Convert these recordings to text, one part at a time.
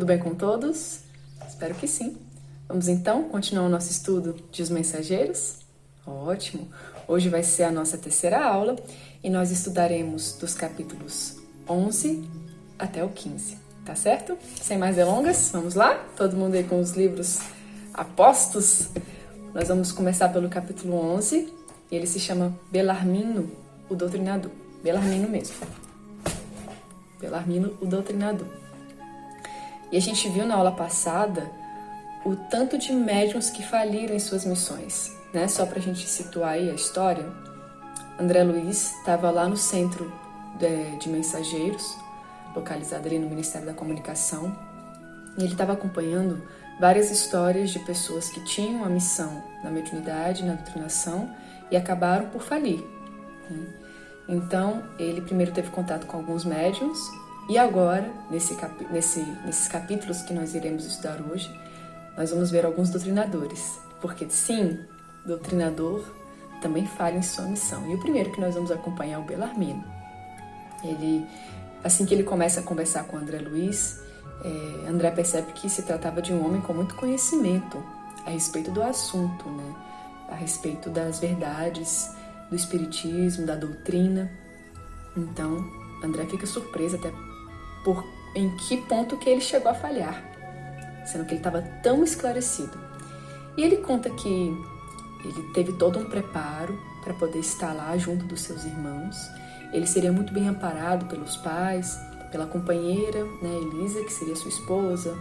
Tudo bem com todos? Espero que sim. Vamos então continuar o nosso estudo de Os Mensageiros? Ótimo! Hoje vai ser a nossa terceira aula e nós estudaremos dos capítulos 11 até o 15, tá certo? Sem mais delongas, vamos lá? Todo mundo aí com os livros apostos? Nós vamos começar pelo capítulo 11 e ele se chama Belarmino, o Doutrinador. Belarmino mesmo. Belarmino, o Doutrinador. E a gente viu na aula passada o tanto de médiuns que faliram em suas missões, né? Só para a gente situar aí a história, André Luiz estava lá no centro de mensageiros, localizado ali no Ministério da Comunicação, e ele estava acompanhando várias histórias de pessoas que tinham a missão na mediunidade, na doutrinação, e acabaram por falir, né? Então, ele primeiro teve contato com alguns médiuns, e agora, nesses capítulos que nós iremos estudar hoje, nós vamos ver alguns doutrinadores. Porque, sim, doutrinador também falha em sua missão. E o primeiro que nós vamos acompanhar é o Belarmino. Assim que ele começa a conversar com André Luiz, André percebe que se tratava de um homem com muito conhecimento a respeito do assunto, né? A respeito das verdades, do espiritismo, da doutrina. Então, André fica surpreso até em que ponto que ele chegou a falhar, sendo que ele estava tão esclarecido. E ele conta que ele teve todo um preparo para poder estar lá junto dos seus irmãos. Ele seria muito bem amparado pelos pais, pela companheira, né, Elisa, que seria sua esposa.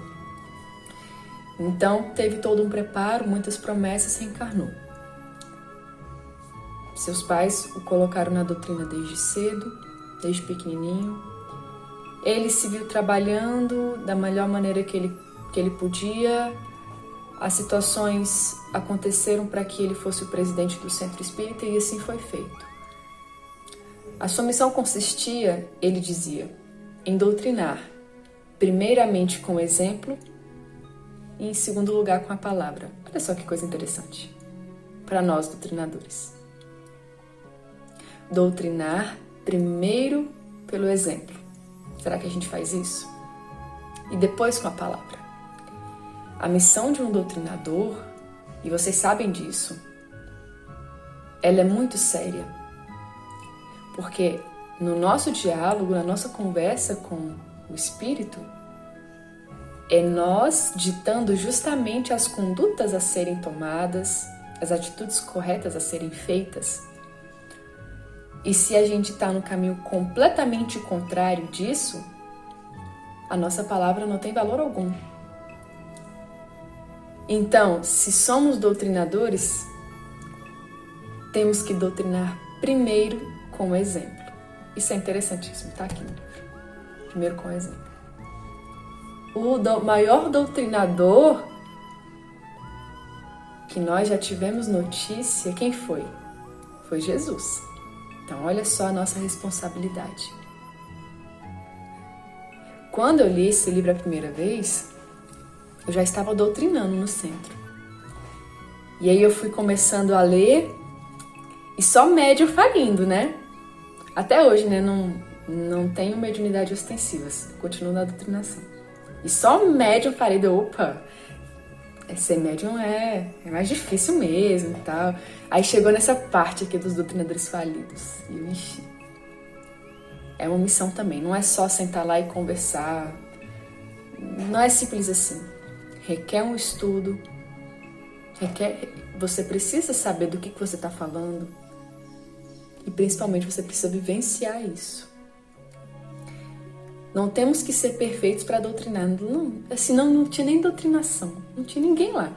Então, teve todo um preparo, muitas promessas, reencarnou. Seus pais o colocaram na doutrina desde cedo, desde pequenininho. Ele se viu trabalhando da melhor maneira que ele podia. As situações aconteceram para que ele fosse o presidente do Centro Espírita e assim foi feito. A sua missão consistia, ele dizia, em doutrinar, primeiramente com o exemplo e em segundo lugar com a palavra. Olha só que coisa interessante para nós doutrinadores. Doutrinar primeiro pelo exemplo. Será que a gente faz isso? E depois com a palavra. A missão de um doutrinador, e vocês sabem disso, ela é muito séria. Porque no nosso diálogo, na nossa conversa com o Espírito, é nós ditando justamente as condutas a serem tomadas, as atitudes corretas a serem feitas. E se a gente está no caminho completamente contrário disso, a nossa palavra não tem valor algum. Então, se somos doutrinadores, temos que doutrinar primeiro com o exemplo. Isso é interessantíssimo, tá aqui no livro. Primeiro com o exemplo. O maior doutrinador que nós já tivemos notícia, quem foi? Foi Jesus. Então, olha só a nossa responsabilidade. Quando eu li esse livro a primeira vez, eu já estava doutrinando no centro. E aí eu fui começando a ler e só médium falindo, né? Até hoje, né? Não tenho mediunidade ostensiva, continuo na doutrinação. E só médium falido, opa! Ser médium é mais difícil mesmo e tal. Aí chegou nessa parte aqui dos doutrinadores falidos. E ixi, é uma missão também. Não é só sentar lá e conversar. Não é simples assim. Requer um estudo. Você precisa saber do que você está falando. E principalmente você precisa vivenciar isso. Não temos que ser perfeitos para doutrinar, senão não tinha nem doutrinação, não tinha ninguém lá.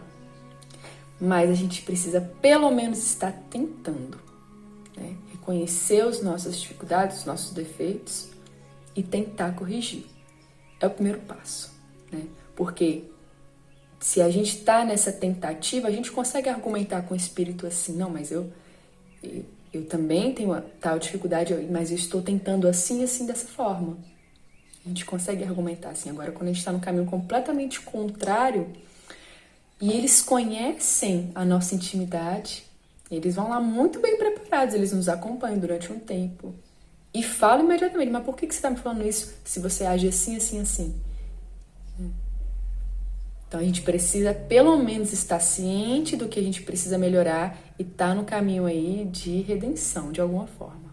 Mas a gente precisa pelo menos estar tentando, né? Reconhecer as nossas dificuldades, os nossos defeitos e tentar corrigir. É o primeiro passo, né? Porque se a gente está nessa tentativa, a gente consegue argumentar com o espírito assim, não, mas eu também tenho uma tal dificuldade, mas eu estou tentando assim, assim, dessa forma. A gente consegue argumentar assim. Agora, quando a gente está no caminho completamente contrário e eles conhecem a nossa intimidade, eles vão lá muito bem preparados, eles nos acompanham durante um tempo e falam imediatamente, mas por que você está me falando isso se você age assim, assim, assim? Então a gente precisa pelo menos estar ciente do que a gente precisa melhorar e estar no caminho aí de redenção, de alguma forma.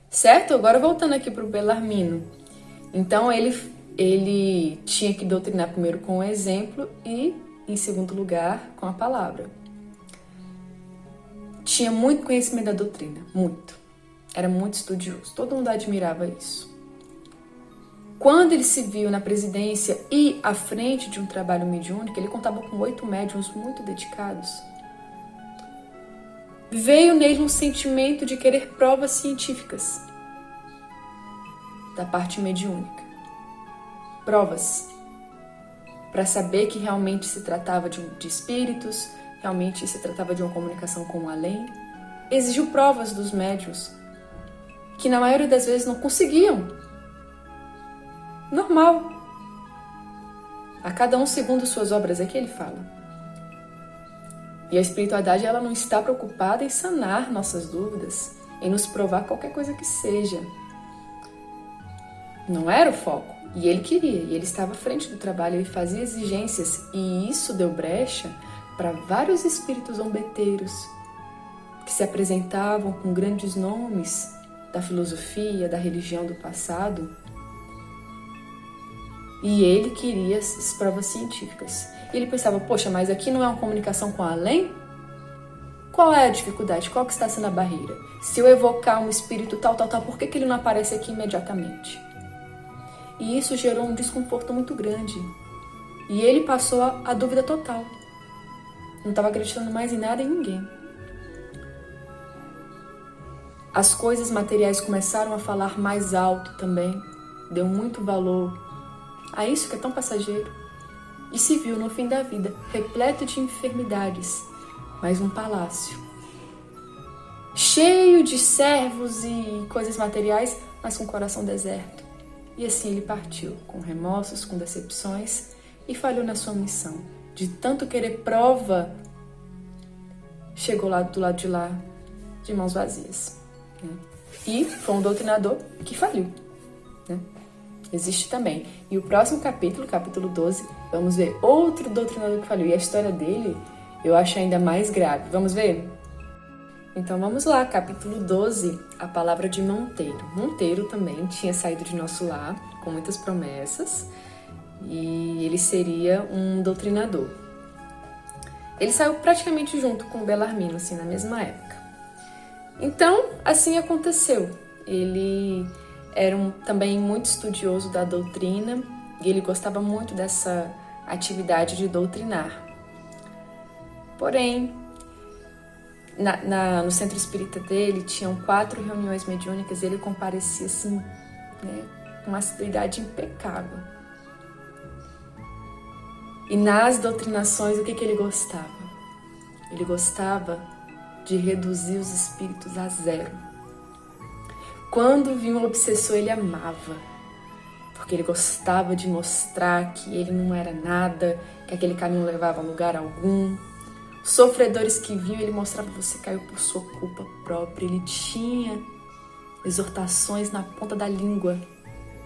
Certo? Agora voltando aqui para o Belarmino. Então ele tinha que doutrinar primeiro com o exemplo e, em segundo lugar, com a palavra. Tinha muito conhecimento da doutrina, muito. Era muito estudioso, todo mundo admirava isso. Quando ele se viu na presidência e à frente de um trabalho mediúnico, ele contava com 8 médiuns muito dedicados. Veio nele um sentimento de querer provas científicas da parte mediúnica. Provas para saber que realmente se tratava de espíritos, realmente se tratava de uma comunicação com o além. Exigiu provas dos médiuns que na maioria das vezes não conseguiam. Normal. A cada um segundo suas obras, é que ele fala. E a espiritualidade, ela não está preocupada em sanar nossas dúvidas, em nos provar qualquer coisa que seja. Não era o foco. E ele queria, e ele estava à frente do trabalho, ele fazia exigências, e isso deu brecha para vários espíritos zombeteiros que se apresentavam com grandes nomes da filosofia, da religião do passado. E ele queria as provas científicas. E ele pensava, poxa, mas aqui não é uma comunicação com o além? Qual é a dificuldade? Qual que está sendo a barreira? Se eu evocar um espírito tal, por que ele não aparece aqui imediatamente? E isso gerou um desconforto muito grande. E ele passou a dúvida total. Não estava acreditando mais em nada e em ninguém. As coisas materiais começaram a falar mais alto também. Deu muito valor a isso que é tão passageiro. E se viu no fim da vida, repleto de enfermidades, mas um palácio. Cheio de servos e coisas materiais, mas com o coração deserto. E assim ele partiu, com remorsos, com decepções, e falhou na sua missão. De tanto querer prova, chegou lá do lado de lá, de mãos vazias. E foi um doutrinador que faliu. Existe também. E o próximo capítulo, capítulo 12, vamos ver outro doutrinador que faliu. E a história dele eu acho ainda mais grave. Vamos ver? Então vamos lá, capítulo 12, a palavra de Monteiro. Monteiro também tinha saído de nosso lar com muitas promessas e ele seria um doutrinador. Ele saiu praticamente junto com o Belarmino, assim, na mesma época. Então, assim aconteceu. Ele era também muito estudioso da doutrina e ele gostava muito dessa atividade de doutrinar. Porém, no centro espírita dele, tinham 4 reuniões mediúnicas e ele comparecia assim, com uma assiduidade impecável. E nas doutrinações, o que ele gostava? Ele gostava de reduzir os espíritos a zero. Quando vinha um obsessor, ele amava, porque ele gostava de mostrar que ele não era nada, que aquele caminho não levava a lugar algum. Os sofredores que vinham, ele mostrava que você caiu por sua culpa própria. Ele tinha exortações na ponta da língua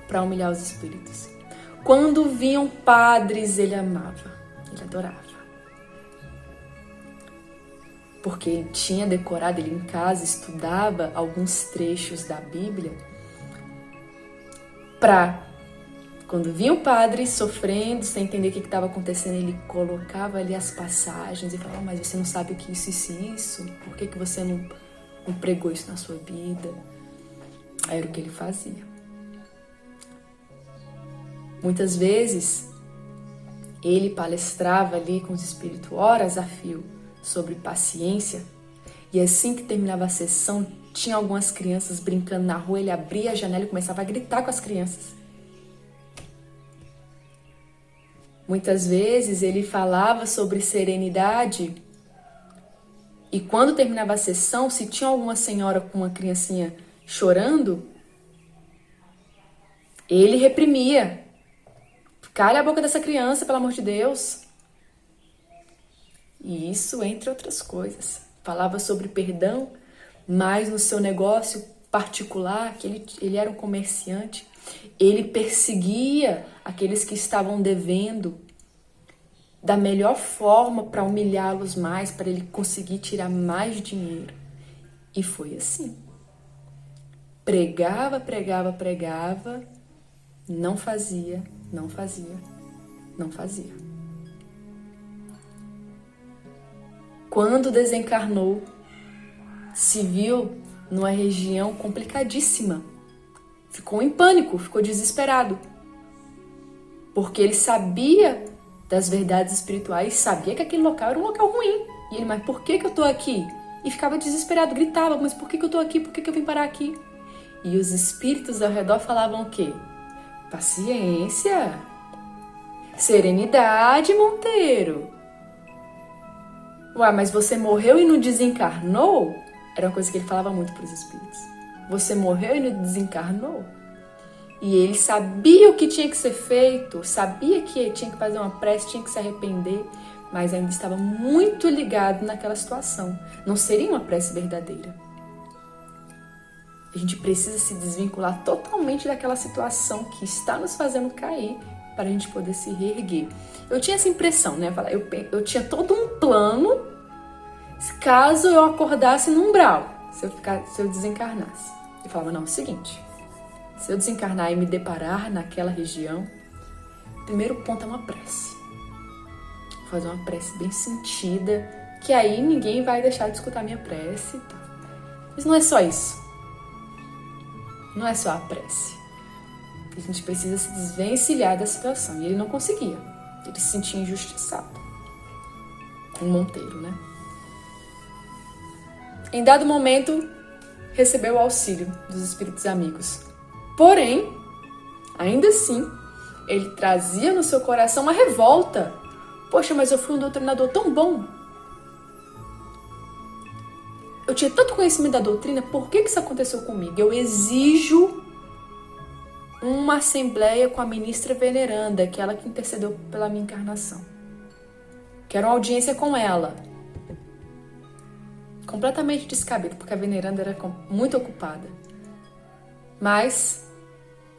para humilhar os espíritos. Quando vinham padres, ele amava, ele adorava. Porque ele tinha decorado, ele em casa estudava alguns trechos da Bíblia para, quando vinha o padre sofrendo, sem entender o que estava acontecendo, ele colocava ali as passagens e falava, mas você não sabe o que isso, por que você não pregou isso na sua vida? Aí era o que ele fazia. Muitas vezes, ele palestrava ali com os espíritos horas a fio, sobre paciência, e assim que terminava a sessão, tinha algumas crianças brincando na rua, ele abria a janela e começava a gritar com as crianças. Muitas vezes ele falava sobre serenidade, e quando terminava a sessão, se tinha alguma senhora com uma criancinha chorando, ele reprimia. Cala a boca dessa criança, pelo amor de Deus. E isso, entre outras coisas. Falava sobre perdão, mas no seu negócio particular, que ele era um comerciante, ele perseguia aqueles que estavam devendo da melhor forma para humilhá-los mais, para ele conseguir tirar mais dinheiro. E foi assim. Pregava, pregava, pregava, não fazia, não fazia, não fazia. Quando desencarnou, se viu numa região complicadíssima. Ficou em pânico, ficou desesperado. Porque ele sabia das verdades espirituais, sabia que aquele local era um local ruim. E ele, mas por que eu tô aqui? E ficava desesperado, gritava, mas por que eu tô aqui? Por que eu vim parar aqui? E os espíritos ao redor falavam o quê? Paciência, serenidade, Monteiro. Ué, mas você morreu e não desencarnou? Era uma coisa que ele falava muito para os espíritos. Você morreu e não desencarnou? E ele sabia o que tinha que ser feito, sabia que tinha que fazer uma prece, tinha que se arrepender, mas ainda estava muito ligado naquela situação. Não seria uma prece verdadeira. A gente precisa se desvincular totalmente daquela situação que está nos fazendo cair para a gente poder se reerguer. Eu tinha essa impressão, né? Eu tinha todo um plano caso eu acordasse no umbral, se eu desencarnasse. Eu falava, não, é o seguinte, se eu desencarnar e me deparar naquela região, o primeiro ponto é uma prece. Vou fazer uma prece bem sentida, que aí ninguém vai deixar de escutar minha prece e tal. Mas não é só isso. Não é só a prece. A gente precisa se desvencilhar da situação. E ele não conseguia. Ele se sentia injustiçado. Um Monteiro, né? Em dado momento, recebeu o auxílio dos espíritos amigos. Porém, ainda assim, ele trazia no seu coração uma revolta. Poxa, mas eu fui um doutrinador tão bom. Eu tinha tanto conhecimento da doutrina, por que isso aconteceu comigo? Eu exijo uma assembleia com a ministra veneranda, que é ela que intercedeu pela minha encarnação. Quero uma audiência com ela. Completamente descabido, porque a veneranda era muito ocupada. Mas,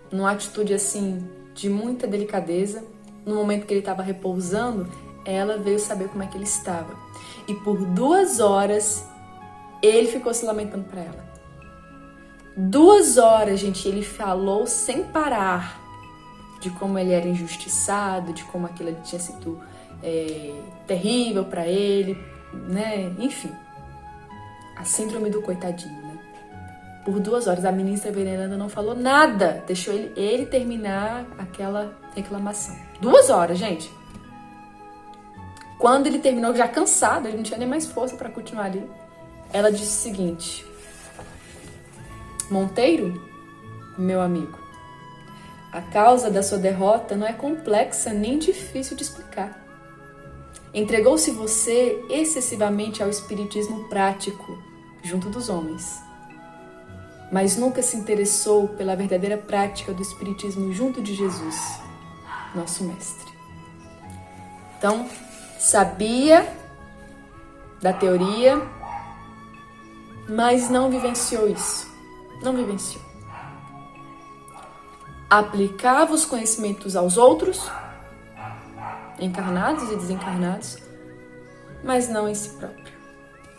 numa atitude assim, de muita delicadeza, no momento que ele estava repousando, ela veio saber como é que ele estava. E por 2 horas, ele ficou se lamentando para ela. 2 horas, gente, ele falou sem parar de como ele era injustiçado, de como aquilo ali tinha sido terrível para ele, né? Enfim, a síndrome do coitadinho, né? Por 2 horas, a ministra veneranda não falou nada, deixou ele terminar aquela reclamação. 2 horas, gente. Quando ele terminou, já cansado, ele não tinha nem mais força para continuar ali, ela disse o seguinte: Monteiro, meu amigo, a causa da sua derrota não é complexa nem difícil de explicar. Entregou-se você excessivamente ao espiritismo prático junto dos homens, mas nunca se interessou pela verdadeira prática do espiritismo junto de Jesus, nosso mestre. Então, sabia da teoria, mas não vivenciou isso. Não vivenciou. Aplicava os conhecimentos aos outros, encarnados e desencarnados, mas não em si próprio.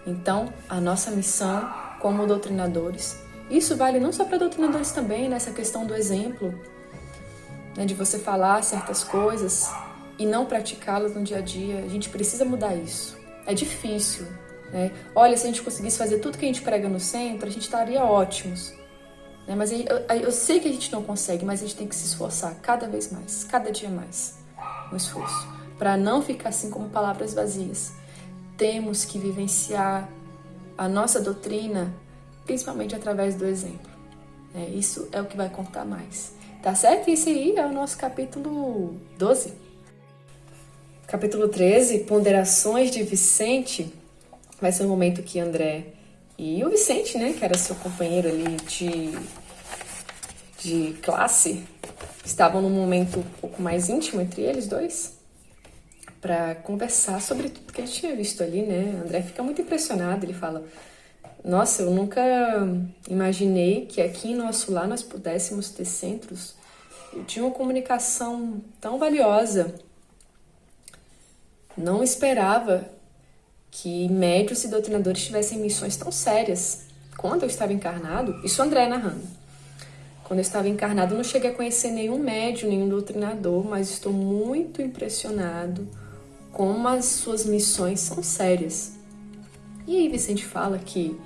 Então, a nossa missão como doutrinadores, isso vale não só para doutrinadores também, nessa questão do exemplo, né, de você falar certas coisas e não praticá-las no dia a dia. A gente precisa mudar isso. É difícil, né? Olha, se a gente conseguisse fazer tudo que a gente prega no centro, a gente estaria ótimos. Né? Mas eu sei que a gente não consegue, mas a gente tem que se esforçar cada vez mais, cada dia mais, no esforço, para não ficar assim como palavras vazias. Temos que vivenciar a nossa doutrina, principalmente através do exemplo. Isso é o que vai contar mais. Tá certo? Esse aí é o nosso capítulo 12. Capítulo 13, Ponderações de Vicente, vai ser o momento que André e o Vicente, né, que era seu companheiro ali de classe, estavam num momento um pouco mais íntimo entre eles dois, para conversar sobre tudo que ele tinha visto ali, né? André fica muito impressionado, ele fala: nossa, eu nunca imaginei que aqui em nosso lar nós pudéssemos ter centros de uma comunicação tão valiosa. não esperava que médios e doutrinadores tivessem missões tão sérias. Quando eu estava encarnado, isso o André narrando, quando eu estava encarnado, eu não cheguei a conhecer nenhum médium, nenhum doutrinador, mas estou muito impressionado como as suas missões são sérias. E aí Vicente fala que,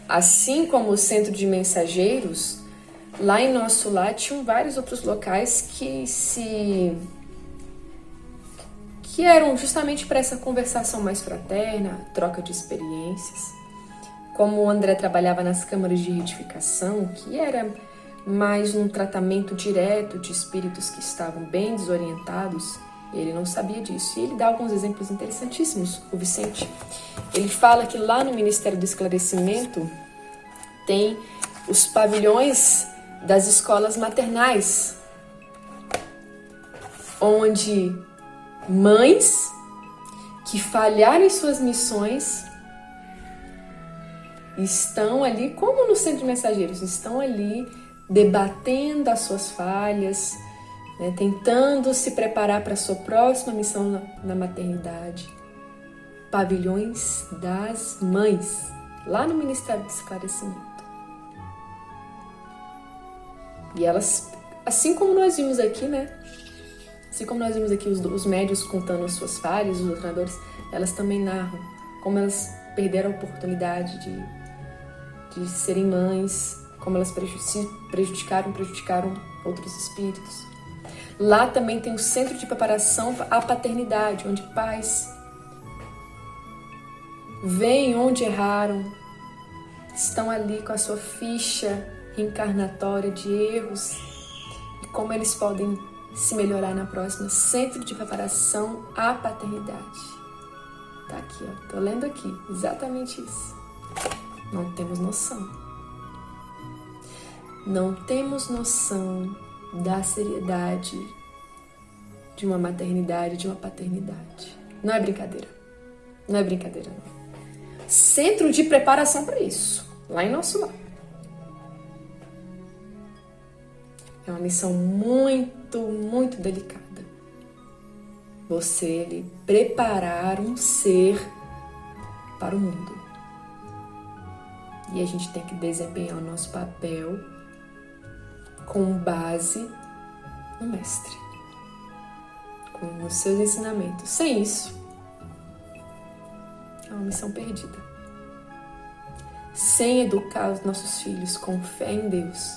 assim como o centro de mensageiros, lá em Nosso Lar tinham vários outros locais que eram justamente para essa conversação mais fraterna, troca de experiências. Como o André trabalhava nas câmaras de retificação, que era mais um tratamento direto de espíritos que estavam bem desorientados, ele não sabia disso. E ele dá alguns exemplos interessantíssimos, o Vicente. Ele fala que lá no Ministério do Esclarecimento tem os pavilhões das escolas maternais, onde mães que falharam em suas missões estão ali, como no centro de mensageiros, estão ali debatendo as suas falhas, né, tentando se preparar para a sua próxima missão na maternidade. Pavilhões das mães, lá no Ministério do Esclarecimento. E elas, assim como nós vimos aqui, né? Assim como nós vimos aqui os médios contando as suas falhas, os doutrinadores, elas também narram como elas perderam a oportunidade de serem mães, como elas se prejudicaram outros espíritos. Lá também tem o Centro de Preparação à Paternidade, onde pais veem onde erraram, estão ali com a sua ficha reencarnatória de erros e como eles podem se melhorar na próxima. Centro de Preparação à Paternidade. Tá aqui, ó. Tô lendo aqui. Exatamente isso. Não temos noção. Não temos noção da seriedade de uma maternidade, de uma paternidade. Não é brincadeira. Não é brincadeira, não. Centro de preparação para isso. Lá em Nosso Lar. É uma missão muito, muito delicada. Você preparar um ser para o mundo. E a gente tem que desempenhar o nosso papel com base no mestre, com os seus ensinamentos. Sem isso, é uma missão perdida. Sem educar os nossos filhos com fé em Deus,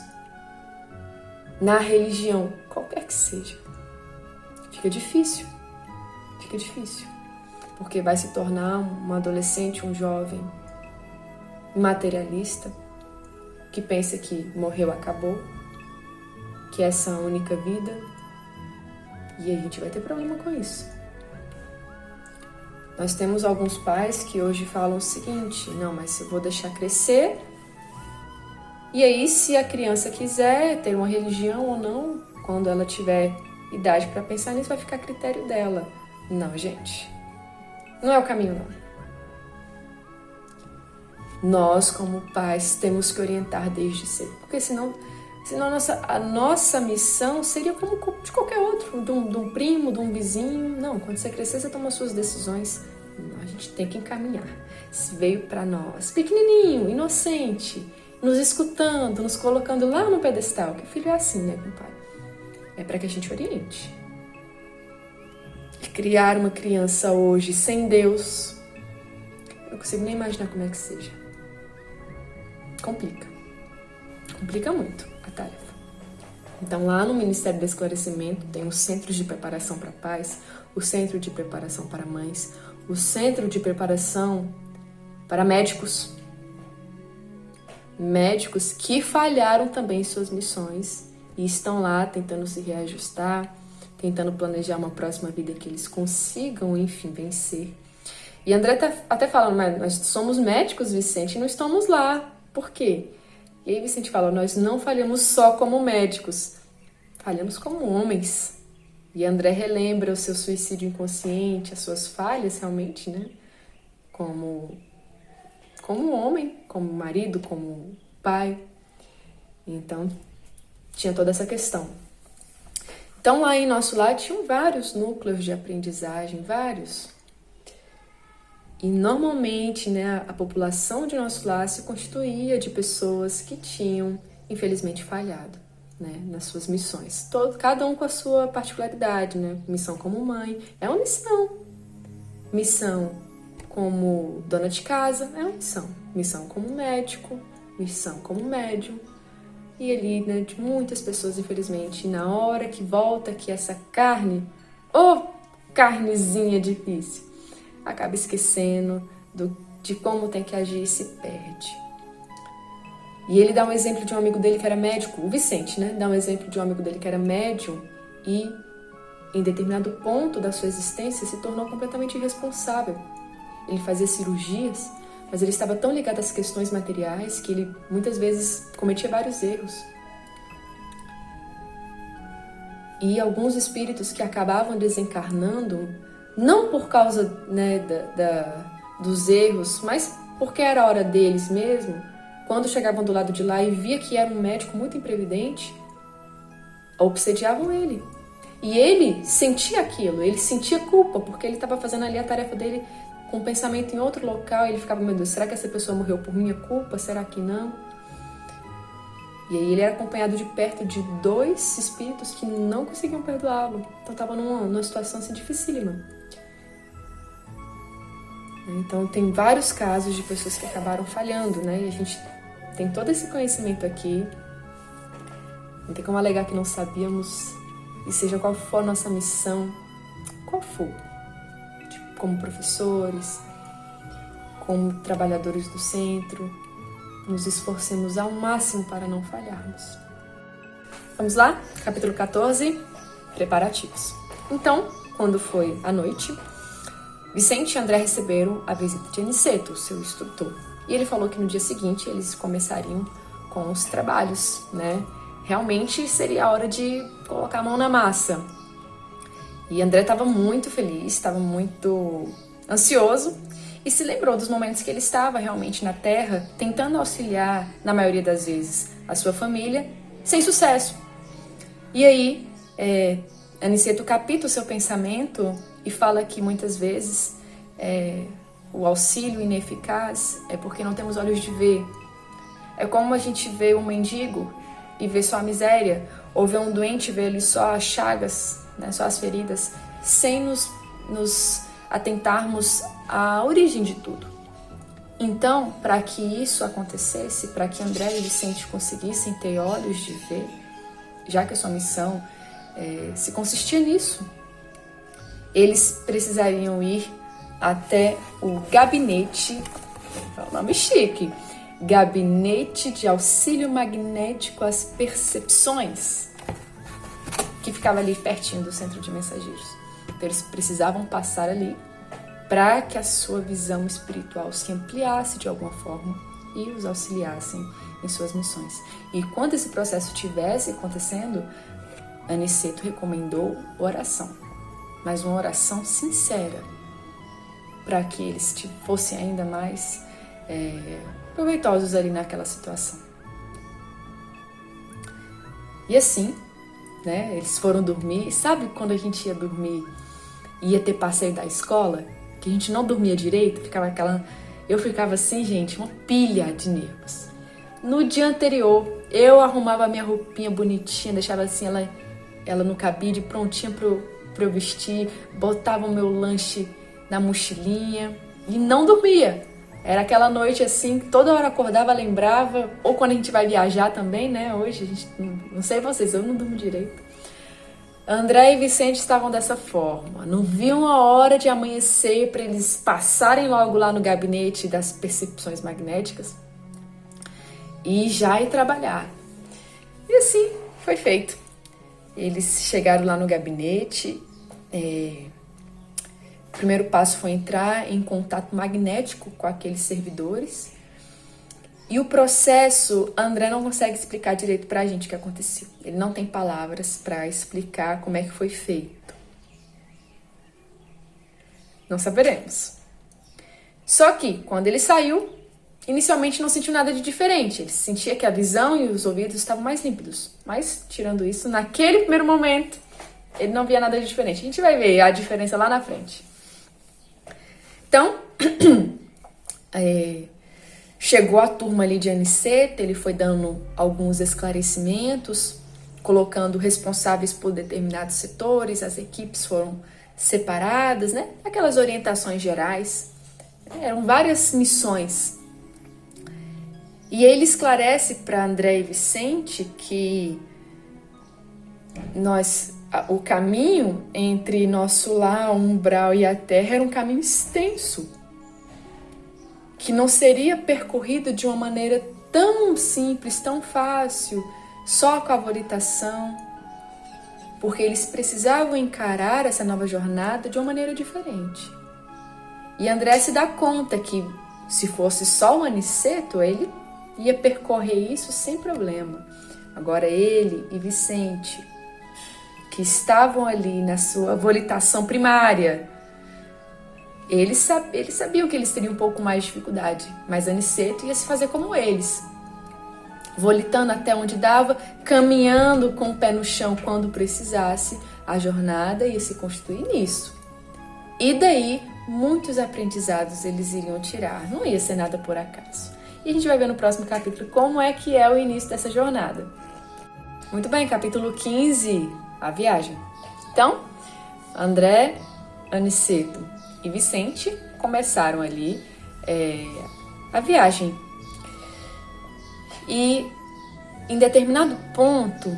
na religião, qualquer que seja, fica difícil. Fica difícil. Porque vai se tornar um adolescente, um jovem materialista, que pensa que morreu, acabou, que essa é a única vida, e a gente vai ter problema com isso. Nós temos alguns pais que hoje falam o seguinte: não, mas eu vou deixar crescer, e aí se a criança quiser ter uma religião ou não, quando ela tiver idade para pensar nisso, vai ficar a critério dela. Não, gente, não é o caminho, não. Nós, como pais, temos que orientar desde cedo, porque senão a nossa missão seria como de qualquer outro, de um primo, de um vizinho. Não, quando você crescer, você toma suas decisões. Não, a gente tem que encaminhar. Se veio para nós, pequenininho, inocente, nos escutando, nos colocando lá no pedestal, que filho é assim, né, com o pai? É para que a gente oriente. Criar uma criança hoje sem Deus, eu não consigo nem imaginar como é que seja. Complica muito a tarefa. Então, lá no Ministério do Esclarecimento tem os centros de preparação para pais, o centro de preparação para mães, o centro de preparação para médicos que falharam também em suas missões e estão lá tentando se reajustar, tentando planejar uma próxima vida que eles consigam, enfim, vencer. E André tá até falando, mas nós somos médicos, Vicente, e não estamos lá. Por quê? E aí Vicente fala, nós não falhamos só como médicos, falhamos como homens. E André relembra o seu suicídio inconsciente, as suas falhas realmente, né? Como homem, como marido, como pai. Então, tinha toda essa questão. Então, lá em nosso lar tinham vários núcleos de aprendizagem, vários. E normalmente, né, a população de nosso lar se constituía de pessoas que tinham, infelizmente, falhado, né, nas suas missões. Cada um com a sua particularidade, né? Missão como mãe é uma missão. Missão como dona de casa é uma missão. Missão como médico, missão como médium. E ali, né, de muitas pessoas, infelizmente, na hora que volta aqui essa carne, carnezinha difícil, acaba esquecendo de como tem que agir e se perde. E ele dá um exemplo de um amigo dele que era médico, o Vicente, né? Dá um exemplo de um amigo dele que era médium e, em determinado ponto da sua existência, se tornou completamente irresponsável. Ele fazia cirurgias, mas ele estava tão ligado às questões materiais que ele muitas vezes cometia vários erros. E alguns espíritos que acabavam desencarnando, não por causa, né, dos erros, mas porque era a hora deles mesmo, quando chegavam do lado de lá e via que era um médico muito imprevidente, obsediavam ele. E ele sentia aquilo, ele sentia culpa, porque ele estava fazendo ali a tarefa dele com o pensamento em outro local, e ele ficava, meu Deus, será que essa pessoa morreu por minha culpa? Será que não? E aí ele era acompanhado de perto de 2 espíritos que não conseguiam perdoá-lo. Então estava numa situação assim dificílima. Então tem vários casos de pessoas que acabaram falhando, né? E a gente tem todo esse conhecimento aqui. Não tem como alegar que não sabíamos. E seja qual for a nossa missão, qual for, como professores, como trabalhadores do centro, nos esforcemos ao máximo para não falharmos. Vamos lá? Capítulo 14, preparativos. Então, quando foi à noite, Vicente e André receberam a visita de Aniceto, seu instrutor. E ele falou que no dia seguinte eles começariam com os trabalhos, né? Realmente seria a hora de colocar a mão na massa. E André estava muito feliz, estava muito ansioso e se lembrou dos momentos que ele estava realmente na Terra, tentando auxiliar, na maioria das vezes, a sua família, sem sucesso. E aí, Aniceto capta o seu pensamento e fala que muitas vezes o auxílio ineficaz é porque não temos olhos de ver. É como a gente vê um mendigo e vê só a miséria, ou vê um doente e vê ali só as chagas, né, só as feridas, sem nos atentarmos à origem de tudo. Então, para que isso acontecesse, para que André e Vicente conseguissem ter olhos de ver, já que a sua missão se consistia nisso, eles precisariam ir até o gabinete, é um nome chique, Gabinete de Auxílio Magnético às Percepções, que ficava ali pertinho do centro de mensageiros. Então eles precisavam passar ali para que a sua visão espiritual se ampliasse de alguma forma e os auxiliassem em suas missões. E quando esse processo estivesse acontecendo, Aniceto recomendou oração, mas uma oração sincera, para que eles fossem ainda mais proveitosos ali naquela situação. E assim, né, eles foram dormir. Sabe quando a gente ia dormir e ia ter passeio da escola, que a gente não dormia direito, eu ficava assim, gente, uma pilha de nervos. No dia anterior, eu arrumava a minha roupinha bonitinha, deixava assim ela no cabide, prontinha para eu vestir, botava o meu lanche na mochilinha e não dormia. Era aquela noite assim, toda hora acordava, lembrava, ou quando a gente vai viajar também, né? Hoje, a gente, não sei vocês, eu não durmo direito. André e Vicente estavam dessa forma, não viam a hora de amanhecer para eles passarem logo lá no gabinete das percepções magnéticas e já ir trabalhar. E assim foi feito. Eles chegaram lá no gabinete. O primeiro passo foi entrar em contato magnético com aqueles servidores. E o processo, André não consegue explicar direito pra gente o que aconteceu. Ele não tem palavras para explicar como é que foi feito. Não saberemos. Só que, quando ele saiu, inicialmente não sentiu nada de diferente. Ele sentia que a visão e os ouvidos estavam mais límpidos. Mas, tirando isso, naquele primeiro momento, Ele não via nada de diferente. A gente vai ver a diferença lá na frente. Então, chegou a turma ali de Aniceto, ele foi dando alguns esclarecimentos, colocando responsáveis por determinados setores, as equipes foram separadas, né? Aquelas orientações gerais. Eram várias missões. E ele esclarece para André e Vicente que o caminho entre nosso lar, o umbral e a terra era um caminho extenso, que não seria percorrido de uma maneira tão simples, tão fácil, só com a volitação, porque eles precisavam encarar essa nova jornada de uma maneira diferente. E André se dá conta que, se fosse só o Aniceto, ele ia percorrer isso sem problema. Agora ele e Vicente, que estavam ali na sua volitação primária, eles sabiam que eles teriam um pouco mais de dificuldade, mas Aniceto ia se fazer como eles, volitando até onde dava, caminhando com o pé no chão quando precisasse. A jornada ia se constituir nisso. E daí, muitos aprendizados eles iriam tirar, não ia ser nada por acaso. E a gente vai ver no próximo capítulo como é que é o início dessa jornada. Muito bem, capítulo 15, a viagem. Então, André, Aniceto e Vicente começaram ali a viagem. E em determinado ponto,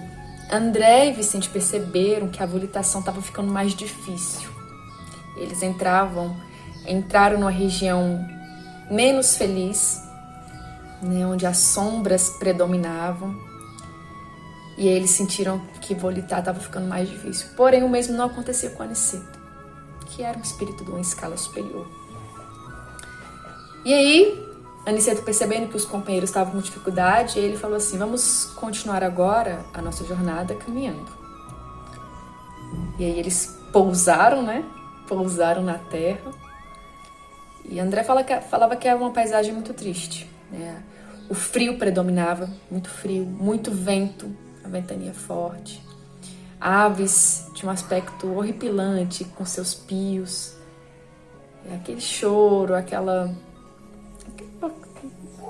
André e Vicente perceberam que a volitação estava ficando mais difícil. Eles entraram numa região menos feliz, né, onde as sombras predominavam. E aí eles sentiram que volitar estava ficando mais difícil. Porém, o mesmo não acontecia com Aniceto, que era um espírito de uma escala superior. E aí, Aniceto, percebendo que os companheiros estavam com dificuldade, ele falou assim: vamos continuar agora a nossa jornada caminhando. E aí eles pousaram, né? Pousaram na terra. E André falava que era uma paisagem muito triste, né? O frio predominava, muito frio, muito vento, a ventania forte. Aves de um aspecto horripilante, com seus pios. Aquele choro, aquela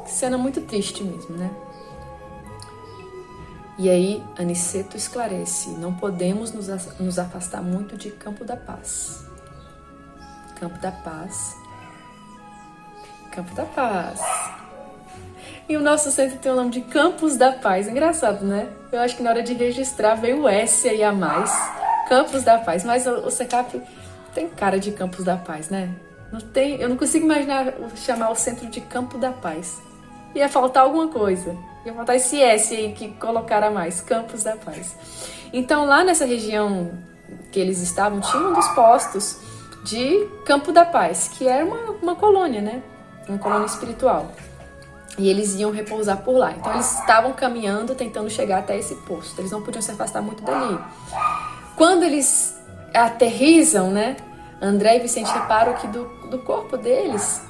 cena muito triste mesmo, né? E aí, Aniceto esclarece: não podemos nos afastar muito de Campo da Paz. Campo da Paz. Campo da Paz. E o nosso centro tem o nome de Campos da Paz. Engraçado, né? Eu acho que na hora de registrar veio o S aí a mais. Campos da Paz. Mas o CECAP tem cara de Campos da Paz, né? Eu não consigo imaginar chamar o centro de Campo da Paz. Ia faltar alguma coisa. Ia faltar esse S aí que colocaram a mais. Campos da Paz. Então, lá nessa região que eles estavam, tinha um dos postos de Campo da Paz, que era uma colônia, né? Uma colônia espiritual. E eles iam repousar por lá. Então, eles estavam caminhando, tentando chegar até esse posto. Eles não podiam se afastar muito dali. Quando eles aterrissam, né? André e Vicente reparam que do corpo deles,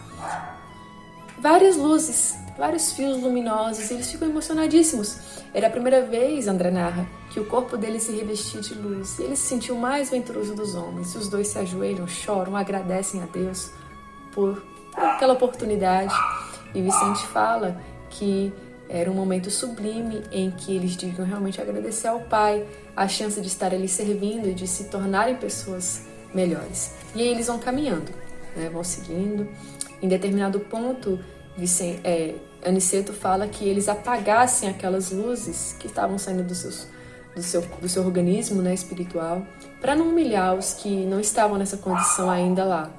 várias luzes, vários fios luminosos. E eles ficam emocionadíssimos. Era a primeira vez, André narra, que o corpo deles se revestia de luz. E ele se sentiu o mais venturoso dos homens. E os dois se ajoelham, choram, agradecem a Deus por aquela oportunidade. E Vicente fala que era um momento sublime em que eles deviam realmente agradecer ao Pai a chance de estar ali servindo e de se tornarem pessoas melhores. E aí eles vão caminhando, né? Vão seguindo. Em determinado ponto, Aniceto fala que eles apagassem aquelas luzes que estavam saindo do seu organismo, né, espiritual, para não humilhar os que não estavam nessa condição ainda lá.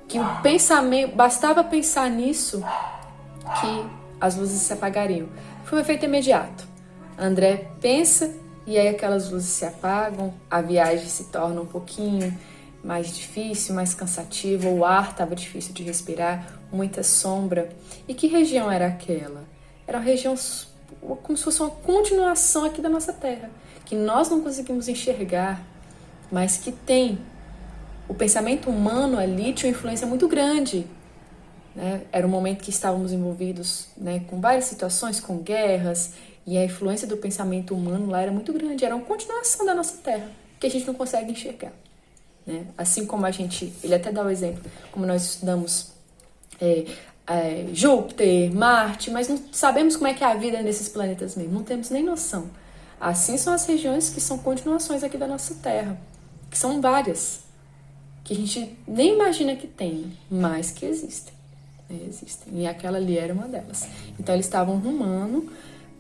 Que o pensamento, bastava pensar nisso, que as luzes se apagariam. Foi um efeito imediato. André pensa e aí aquelas luzes se apagam, a viagem se torna um pouquinho mais difícil, mais cansativa, o ar estava difícil de respirar, muita sombra. E que região era aquela? Era uma região como se fosse uma continuação aqui da nossa Terra, que nós não conseguimos enxergar, mas que tem. O pensamento humano ali tinha uma influência muito grande, né? Era um momento que estávamos envolvidos, né, com várias situações, com guerras, e a influência do pensamento humano lá era muito grande, era uma continuação da nossa Terra. que a gente não consegue enxergar, né? Assim como ele até dá o exemplo, como nós estudamos Júpiter, Marte, mas não sabemos como é que é a vida nesses planetas mesmo, não temos nem noção. Assim são as regiões que são continuações aqui da nossa Terra, que são várias, que a gente nem imagina que tem, mas que existem. Existem. E aquela ali era uma delas. Então eles estavam rumando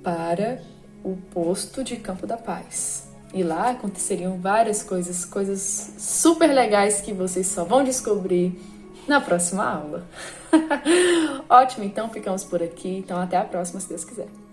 para o posto de Campo da Paz. E lá aconteceriam várias coisas super legais que vocês só vão descobrir na próxima aula. Ótimo, então ficamos por aqui. Então até a próxima, se Deus quiser.